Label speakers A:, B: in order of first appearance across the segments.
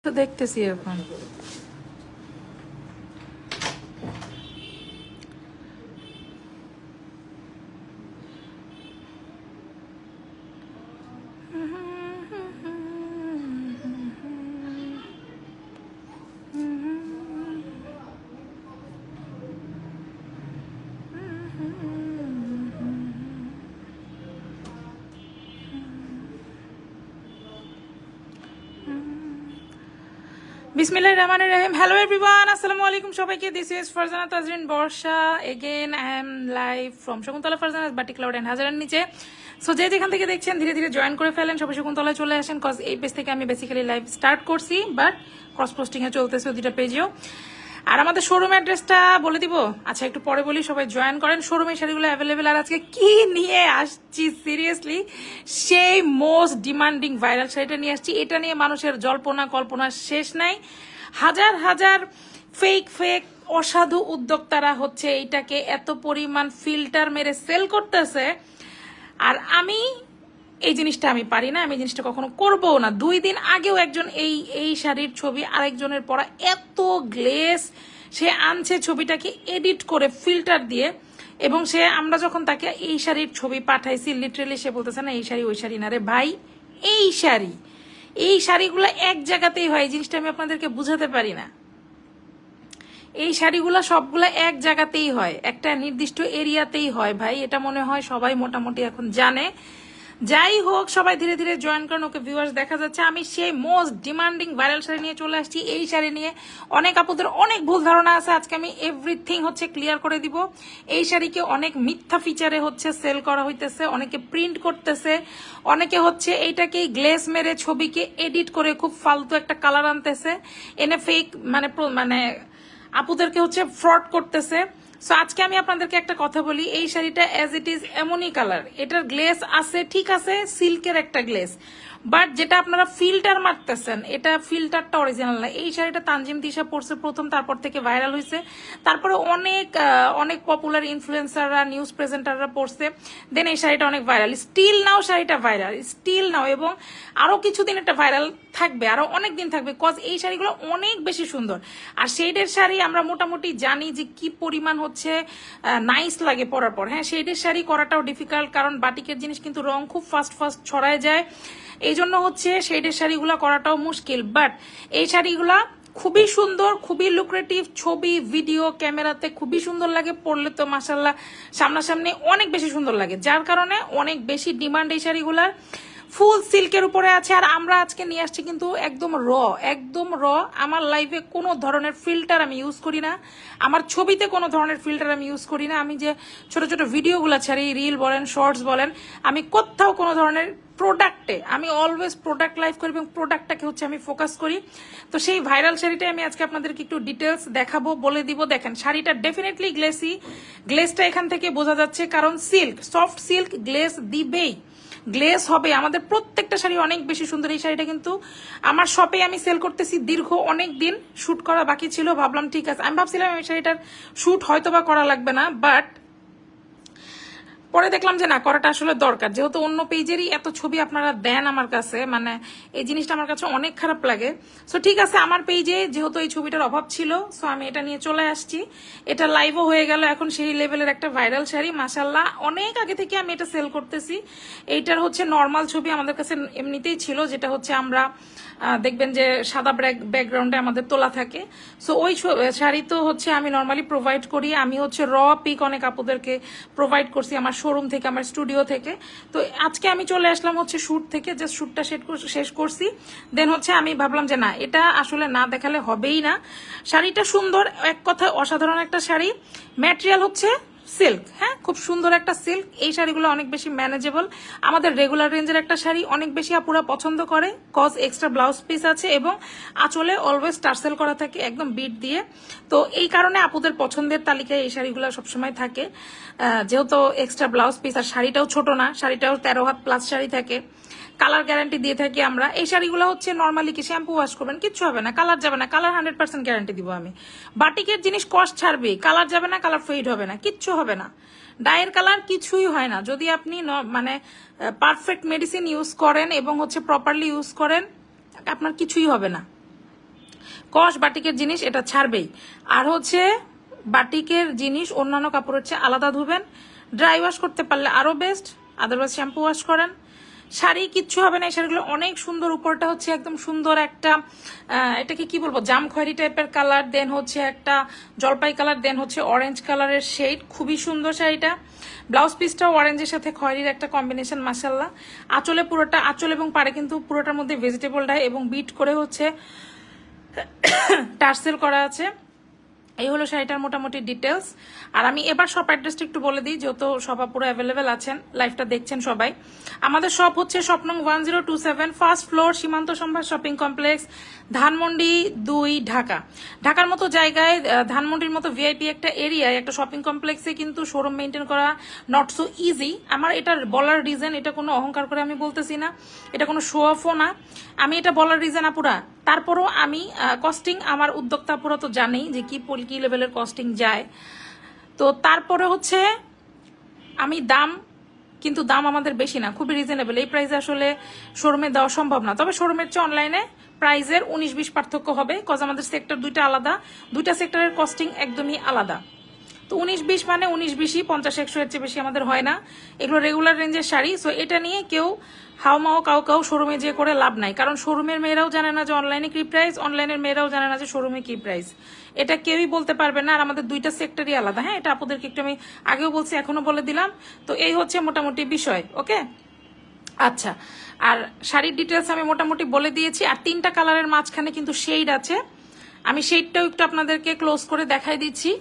A: তো দেখতেছি এখন। বিসমিল্লাহির রহমানির রহিম। হ্যালো এভরিওয়ান, আসসালামু আলাইকুম সবাইকে। This is Farzana Tazreen Barsha. Again I am live from Shakuntala Farzana's বাটি ক্লাউড অ্যান্ড হাজারের নিচে। সো যে যেখান থেকে দেখছেন ধীরে ধীরে জয়েন করে ফেলেন, সবাই শকুন্তলায় চলে আসেন। কজ এই পেজ থেকে আমি বেসিক্যালি লাইভ স্টার্ট করছি, বাট ক্রস পোস্টিংয়ে চলতেছে দুইটা পেজেও। আর আমাদের শোরুম অ্যাড্রেসটা বলে দিব, আচ্ছা একটু পরে বলি, সবাই জয়েন করেন। শোরুমে শাড়িগুলো অ্যাভেলেবেল। আর আজকে কি নিয়ে আসছি, সিরিয়াসলি সেই মোস্ট ডিমান্ডিং ভাইরাল শাড়িটা নিয়ে আসছি। এটা নিয়ে মানুষের জল্পনা কল্পনা শেষ নাই। হাজার হাজার ফেক ফেক অসাধু উদ্যোক্তারা হচ্ছে এইটাকে এত পরিমাণ ফিল্টার মেরে সেল করতেছে। আর আমি এই জিনিসটা আমি পারি না, আমি জিনিসটা কখনো করবো না। 2 দিন আগেও একজন এই শাড়ির ছবি আরেকজনের পরা এত গ্লেস, সে আনছে ছবিটাকে এডিট করে ফিল্টার দিয়ে, এবং সে আমরা যখন তাকে এই শাড়ির ছবি পাঠাইছি, লিটারেলি সে বলতেছে না এই শাড়ি ওই শাড়ি না রে ভাই, এই শাড়িগুলো এক জায়গাতেই হয়। এই জিনিসটা আমি আপনাদেরকে বুঝাতে পারি না। এই শাড়িগুলো সবগুলা এক জায়গাতেই হয়, একটা নির্দিষ্ট এরিয়াতেই হয় ভাই। এটা মনে হয় সবাই মোটামুটি এখন জানে। যাই হোক, সবাই ধীরে ধীরে জয়েন করেন। ওকে ভিউয়ার্স, দেখা যাচ্ছে আমি সেই মোস্ট ডিমান্ডিং ভাইরাল শাড়ি নিয়ে চলে আসছি। এই শাড়ি নিয়ে অনেক আপুদের অনেক ভুল ধারণা আছে, আজকে আমি এভরিথিং হচ্ছে ক্লিয়ার করে দিব। এই শাড়িকে অনেক মিথ্যা ফিচারে হচ্ছে সেল করা হইতেছে, অনেকে প্রিন্ট করতেছে, অনেকে হচ্ছে এইটাকেই গ্লেস মেরে ছবিকে এডিট করে খুব ফালতু একটা কালার আনতেছে, এনে ফেক মানে আপুদেরকে হচ্ছে ফ্রড করতেছে। সো আজকে আমি আপনাদেরকে একটা কথা বলি, এই শাড়িটা অ্যাজ ইট ইজ এমনই কালার, এটার গ্লেস আছে, ঠিক আছে, সিল্কের একটা গ্লেস, বাট যেটা আপনারা ফিল্টার মারতেছেন, এটা ফিল্টারটা অরিজিনাল না। এই শাড়িটা তানজিম তিশা পরছে প্রথম, তারপর থেকে ভাইরাল হয়েছে, তারপরে অনেক পপুলার ইনফ্লুয়েন্সাররা, নিউজ প্রেজেন্টাররা পরছে, দেন এই শাড়িটা অনেক ভাইরাল। স্টিল নাও শাড়িটা ভাইরাল, স্টিল নাও, এবং আরো কিছুদিন এটা ভাইরাল থাকবে, আরো অনেক দিন থাকবে, কজ এই শাড়িগুলো অনেক বেশি সুন্দর। আর শেডের শাড়ি আমরা মোটামুটি জানি যে কি পরিমাণ হচ্ছে নাইস লাগে পরার পর। হ্যাঁ, শেডের শাড়ি করাটাও ডিফিকাল্ট, কারণ বাটিকের জিনিস কিন্তু রং খুব ফাস্ট ফাস্ট ছড়ায় যায়, এই জন্য হচ্ছে শেডের শাড়িগুলা করাটাও মুশকিল। বাট এই শাড়িগুলা খুবই সুন্দর, খুবই লুক্রেটিভ, ছবি ভিডিও ক্যামেরাতে খুবই সুন্দর লাগে, পরলে তো মাশাল্লাহ সামনাসামনি অনেক বেশি সুন্দর লাগে, যার কারণে অনেক বেশি ডিমান্ড এই শাড়িগুলার। ফুল সিল্কের উপরে আছে। আর আমরা আজকে নিয়ে আসছি কিন্তু একদম র। আমার লাইফে কোনো ধরনের ফিল্টার আমি ইউজ করি না, আমার ছবিতে কোনো ধরনের ফিল্টার আমি ইউজ করি না। আমি যে ছোট ছোট ভিডিওগুলো ছাড়ি, রিল বলেন, শর্টস বলেন, আমি কোথাও কোনো ধরনের প্রোডাক্টে, আমি অলওয়েজ প্রোডাক্ট লাইভ করি এবং প্রোডাক্টটাকে হচ্ছে আমি ফোকাস করি। তো সেই ভাইরাল শাড়িটাই আমি আজকে আপনাদেরকে একটু ডিটেলস দেখাবো, বলে দিব। দেখেন শাড়িটা ডেফিনেটলি গ্লেসি, গ্লেসটা এখান থেকে বোঝা যাচ্ছে, কারণ সিল্ক, সফট সিল্ক গ্লেস দিবেই, গ্লেস হবে। আমাদের প্রত্যেকটা শাড়ি অনেক বেশি সুন্দর। এই শাড়িটা কিন্তু আমার শপে আমি সেল করতেছি দীর্ঘ অনেক দিন, শুট করা বাকি ছিল, ভাবলাম ঠিক আছে, আমি ভাবছিলাম এই শাড়িটার শুট হয়তো বা করা লাগবে না, বাট পরে দেখলাম যে না, করাটা আসলে দরকার, যেহেতু অন্য পেজেরই এত ছবি আপনারা দেন আমার কাছে, মানে এই জিনিসটা আমার কাছে অনেক খারাপ লাগে। সো ঠিক আছে, আমার পেজে যেহেতু এই ছবিটার অভাব ছিল, সো আমি এটা নিয়ে চলে আসছি। এটা লাইভও হয়ে গেল, এখন সেই লেভেলের একটা ভাইরাল শাড়ি, মাশাল্লাহ অনেক আগে থেকে আমি এটা সেল করতেছি। এইটার হচ্ছে নর্মাল ছবি আমাদের কাছে এমনিতেই ছিল, যেটা হচ্ছে আমরা দেখবেন যে সাদা ব্যাকগ্রাউন্ডে আমাদের তোলা থাকে। সো ওই শাড়ি তো হচ্ছে আমি নর্মালি প্রোভাইড করি, আমি হচ্ছে র পিক অনেক আপুদেরকে প্রোভাইড করছি আমার শোরুম থেকে, আমার স্টুডিও থেকে। তো আজকে আমি চলে আসলাম হচ্ছে শুট থেকে, জাস্ট শুটটা শেষ করছি, দেন হচ্ছে আমি ভাবলাম যে না, এটা আসলে না দেখালে হবেই না। শাড়িটা সুন্দর, এক কথা অসাধারণ একটা শাড়ি, ম্যাটেরিয়াল হচ্ছে সিল্ক, হ্যাঁ খুব সুন্দর একটা সিল্ক। এই শাড়িগুলো অনেক বেশি ম্যানেজেবল, আমাদের রেগুলার রেঞ্জের একটা শাড়ি, অনেক বেশি আপুরা পছন্দ করে, কজ এক্সট্রা ব্লাউজ পিস আছে এবং আঁচলে অলওয়েজ টার্সেল করা থাকে একদম বিট দিয়ে। তো এই কারণে আপুদের পছন্দের তালিকায় এই শাড়িগুলো সবসময় থাকে, যেহেতু এক্সট্রা ব্লাউজ পিস, আর শাড়িটাও ছোট না, শাড়িটাও 13 হাত প্লাস শাড়ি থাকে, কালার গ্যারান্টি দিয়ে থাকি আমরা। এই শাড়িগুলো হচ্ছে নর্মালি কি শ্যাম্পু ওয়াশ করবেন, কিচ্ছু হবে না, কালার যাবে না, কালার 100% গ্যারান্টি দিব আমি। বাটিকের জিনিস কস্ট ছাড়বে, কালার যাবে না, কালার ফেড হবে না, কিচ্ছু হবে না, ডায়ের কালার কিছুই হয় না। যদি আপনি মানে পারফেক্ট মেডিসিন ইউজ করেন এবং হচ্ছে প্রপারলি ইউজ করেন, আপনার কিছুই হবে না। কস বাটিকের জিনিস এটা ছাড়বেই। আর হচ্ছে বাটিকের জিনিস অন্যান্য কাপড়ের চেয়ে আলাদা ধুবেন, ড্রাই ওয়াশ করতে পারলে আরো বেস্ট, আদারওয়াইজ শ্যাম্পু ওয়াশ করেন। শাড়ি কিচ্ছু হবে না, এই শাড়িগুলো অনেক সুন্দর, উপরটা হচ্ছে একদম সুন্দর একটা এটাকে কি বলবো, জাম খয়েরি টাইপের কালার, দেন হচ্ছে একটা জলপাই কালার, দেন হচ্ছে অরেঞ্জ কালারের শেড, খুবই সুন্দর শাড়িটা। ব্লাউজ পিসটাও অরেঞ্জের সাথে খয়েরির একটা কম্বিনেশন, মাসাল্লাহ। আঁচলে পুরোটা, আঁচল এবং পাড়ে কিন্তু পুরোটার মধ্যে ভেজিটেবল ডাই এবং বিট করে হচ্ছে টার্সেল করা আছে। এই হলো শাড়িটার মোটামুটি ডিটেলস। আর আমি এবার শপ অ্যাড্রেসটা একটু বলে দিই, যেহেতু সব পুরো অ্যাভেলেবেল আছেন, লাইভটা দেখছেন সবাই। আমাদের শপ হচ্ছে শপ নং 1027, ফার্স্ট ফ্লোর, সীমান্ত সম্ভার শপিং কমপ্লেক্স, ধানমন্ডি 2, ঢাকা। ঢাকার মতো জায়গায়, ধানমন্ডির মতো ভিআইপি একটা এরিয়ায়, একটা শপিং কমপ্লেক্সে কিন্তু শোরুম মেনটেন করা নট সো ইজি। আমার এটার বলার রিজন, এটা কোনো অহংকার করে আমি বলতেছি না, এটা কোনো শো অফও না, আমি এটা বলার রিজন আপুরা। তারপরও আমি কস্টিং, আমার উদ্যোক্তা পুরো তো জানেই যে কি লেভেলের কস্টিং যায়। তো তারপরে হচ্ছে আমি দাম, কিন্তু দাম আমাদের বেশি না, খুবই রিজনেবল। এই প্রাইসে আসলে শোরুমে দেওয়া সম্ভব না, তবে শোরুমের চেয়ে অনলাইনে প্রাইসের 19-20 পার্থক্য হবে, কজ আমাদের সেক্টর দুইটা আলাদা, দুইটা সেক্টরের কস্টিং একদমই আলাদা। তো 19-20 মানে 19-20ই, 50-100 এর চেয়ে বেশি আমাদের হয় না। এগুলো রেগুলার রেঞ্জের শাড়ি। সো এটা নিয়ে কেউ হাওমাও কাউ শোরুমে যে করে লাভ নাই, কারণ শোরুমের মেয়েরাও জানে না যে অনলাইনে কি প্রাইস, অনলাইনের মেয়েরাও জানে না যে শোরুমে কি প্রাইস, এটা কেউই বলতে পারবে না। আর আমাদের দুইটা সেক্টরই আলাদা। হ্যাঁ, এটা আপনাদেরকে একটু আমি আগেও বলছি, এখনো বলে দিলাম। তো এই হচ্ছে মোটামুটি বিষয়। ওকে, আচ্ছা। আর শাড়ির ডিটেলস আমি মোটামুটি বলে দিয়েছি। আর 3টা কালারের মাঝখানে কিন্তু শেড আছে, আমি শেডটাও একটু আপনাদেরকে ক্লোজ করে দেখাই দিচ্ছি।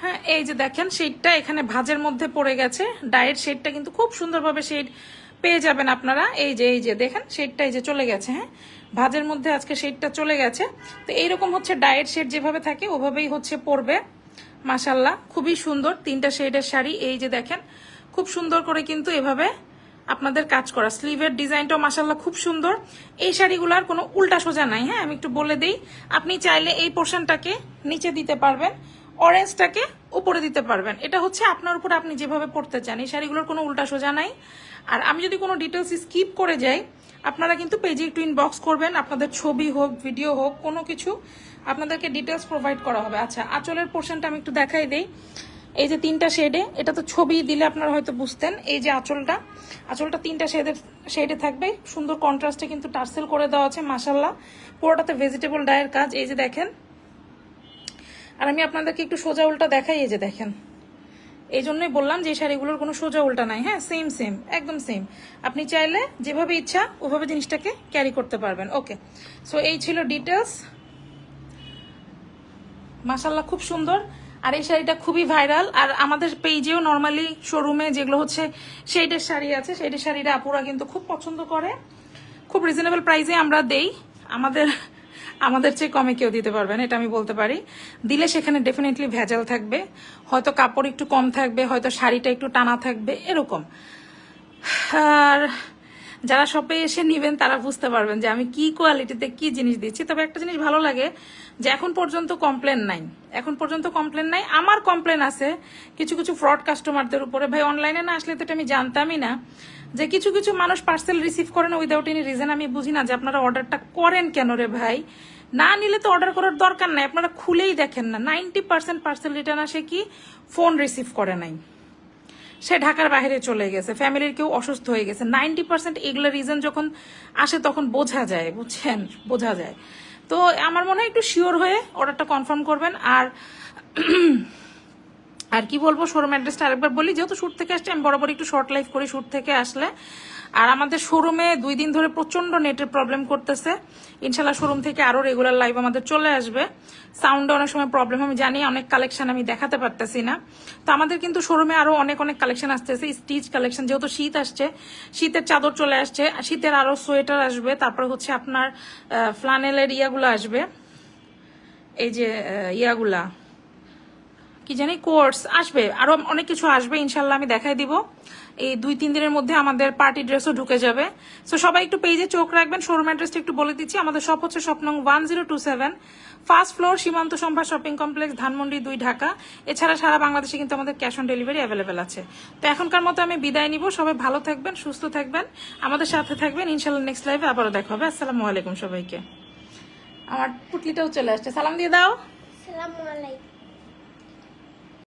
A: হ্যাঁ, এই যে দেখেন শেডটা এখানে ভাঁজের মধ্যে পড়ে গেছে, ডায়ের শেডটা কিন্তু খুব সুন্দরভাবে শেড পেয়ে যাবেন আপনারা। এই যে দেখেন শেডটা এই যে চলে গেছে, হ্যাঁ ভাঁজের মধ্যে আজকে শেডটা চলে গেছে। তো এইরকম হচ্ছে ডায়ের শেড যেভাবে থাকে ওভাবেই হচ্ছে পড়বে, মাশাল্লাহ খুবই সুন্দর। 3টা শেডের শাড়ি, এই যে দেখেন খুব সুন্দর করে কিন্তু এভাবে আপনাদের কাজ করা, স্লিভের ডিজাইনটাও মাশাল্লাহ খুব সুন্দর। এই শাড়িগুলোর কোনো উল্টা সোজা নাই। হ্যাঁ, আমি একটু বলে দিই, আপনি চাইলে এই পোর্শনটাকে নিচে দিতে পারবেন, অরেঞ্জটাকে উপরে দিতে পারবেন, এটা হচ্ছে আপনার উপর, আপনি যেভাবে পড়তে চান। এই শাড়িগুলোর কোনো উল্টা সোজা নাই। আর আমি যদি কোনো ডিটেলস স্কিপ করে যাই, আপনারা কিন্তু পেজে একটু ইনবক্স করবেন, আপনাদের ছবি হোক ভিডিও হোক কোনো কিছু আপনাদেরকে ডিটেলস প্রোভাইড করা হবে। আচ্ছা, আঁচলের পোর্শনটা আমি একটু দেখাই দেই। এই যে 3টা শেডে, এটা তো ছবি দিলে আপনারা হয়তো বুঝতেন। এই যে আঁচলটা 3টা শেডে থাকবে, সুন্দর কন্ট্রাস্টে কিন্তু টার্সেল করে দেওয়া আছে, মাশাল্লাহ পুরোটাতে ভেজিটেবল ডায়ের কাজ। এই যে দেখেন, আর আমি আপনাদেরকে একটু সোজা উল্টা দেখাই। এই যে দেখেন, এই জন্যই বললাম যে শাড়িগুলোর কোনো সোজা উল্টা নাই। হ্যাঁ, সেম একদম সেম, আপনি চাইলে যেভাবে ইচ্ছা ওভাবে জিনিসটাকে ক্যারি করতে পারবেন। ওকে, সো এই ছিল ডিটেলস, মাশাল্লাহ খুব সুন্দর। আর এই শাড়িটা খুবই ভাইরাল। আর আমাদের পেজেও নর্মালি শোরুমে যেগুলো হচ্ছে শেডের শাড়ি আছে, শেডের শাড়িটা আপুরা কিন্তু খুব পছন্দ করে, খুব রিজনেবল প্রাইসে আমরা দেই। আমাদের চেয়ে কমে কেউ দিতে পারবে না, এটা আমি বলতে পারি। দিলে সেখানে ডেফিনেটলি ভেজাল থাকবে, হয়তো কাপড় একটু কম থাকবে, হয়তো শাড়িটা একটু টানা থাকবে, এরকম। আর যারা শপে এসে নিবেন তারা বুঝতে পারবেন যে আমি কি কোয়ালিটিতে কি জিনিস দিচ্ছি। তবে একটা জিনিস ভালো লাগে যে এখন পর্যন্ত কমপ্লেন নাই। আমার কমপ্লেন আছে কিছু ফ্রড কাস্টমারদের উপরে। ভাই, অনলাইনে না আসলে তো এটা আমি জানতামই না যে কিছু মানুষ পার্সেল রিসিভ করেন উইদাউট এনি রিজন। আমি বুঝি না যে আপনারা অর্ডারটা করেন কেন রে ভাই, না নিলে তো অর্ডার করার দরকার নাই, আপনারা খুলেই দেখেন না। 90% পার্সেল রিটার্ন আসে কি ফোন রিসিভ করে নাই, সে ঢাকার বাইরে চলে গেছে, ফ্যামিলির কেউ অসুস্থ হয়ে গেছে। 90% এগুলো রিজন যখন আসে তখন বোঝা যায়, বুঝছেন, বোঝা যায়। তো আমার মনে হয় একটু শিওর হয়ে অর্ডারটা কনফার্ম করবেন। আর কি বলবো, শোরুম অ্যাড্রেসটা আরেকবার বলি, যেহেতু শুট থেকে আসছে, আমি বরাবর একটু শর্ট লাইভ করি শুট থেকে আসলে। আর আমাদের শোরুমে 2 দিন ধরে প্রচন্ড নেটের প্রবলেম করতেছে, ইনশাল্লাহ শোরুম থেকে আরো রেগুলার লাইভ আমাদের চলে আসবে। সাউন্ডে অনেক সময় প্রবলেম, আমি জানি, অনেক কালেকশন আমি দেখাতে পারতেছি না। তো আমাদের কিন্তু শোরুমে আরো অনেক কালেকশন আসতেছে, স্টিচ কালেকশন, যেহেতু শীত আসছে, শীতের চাদর চলে আসছে, শীতের আরো সোয়েটার আসবে, তারপরে হচ্ছে আপনার ফ্লানেলের ইয়াগুলো আসবে, এই যে ইয়াগুলা কি জানি কোর্স আসবে, আরো অনেক কিছু আসবে ইনশাল্লাহ, আমি দেখাই দিব। এই 2-3 দিনের মধ্যে আমাদের পার্টি ড্রেসও ঢুকে যাবে। সো সবাই একটু পেজে চোখ রাখবেন। শোরুম অ্যাড্রেসটা একটু বলে দিচ্ছি। আমাদের শপ হচ্ছে শপ নং 1027, ফার্স্ট ফ্লোর, সীমান্ত সম্ভার শপিং কমপ্লেক্স, ধানমন্ডি 2, ঢাকা। এছাড়া সারা বাংলাদেশে কিন্তু আমাদের ক্যাশ অন ডেলিভারি অ্যাভেলেবেল আছে। তো এখনকার মতো আমি বিদায় নিব। সবাই ভালো থাকবেন, সুস্থ থাকবেন, আমাদের সাথে থাকবেন। ইনশাল্লাহ নেক্সট লাইভে আবারও দেখা হবে। আসসালামু আলাইকুম সবাইকে। আমার পুটলিটাও চলে আসছে, সালাম দিয়ে দাও।
B: আসসালামু আলাইকুম।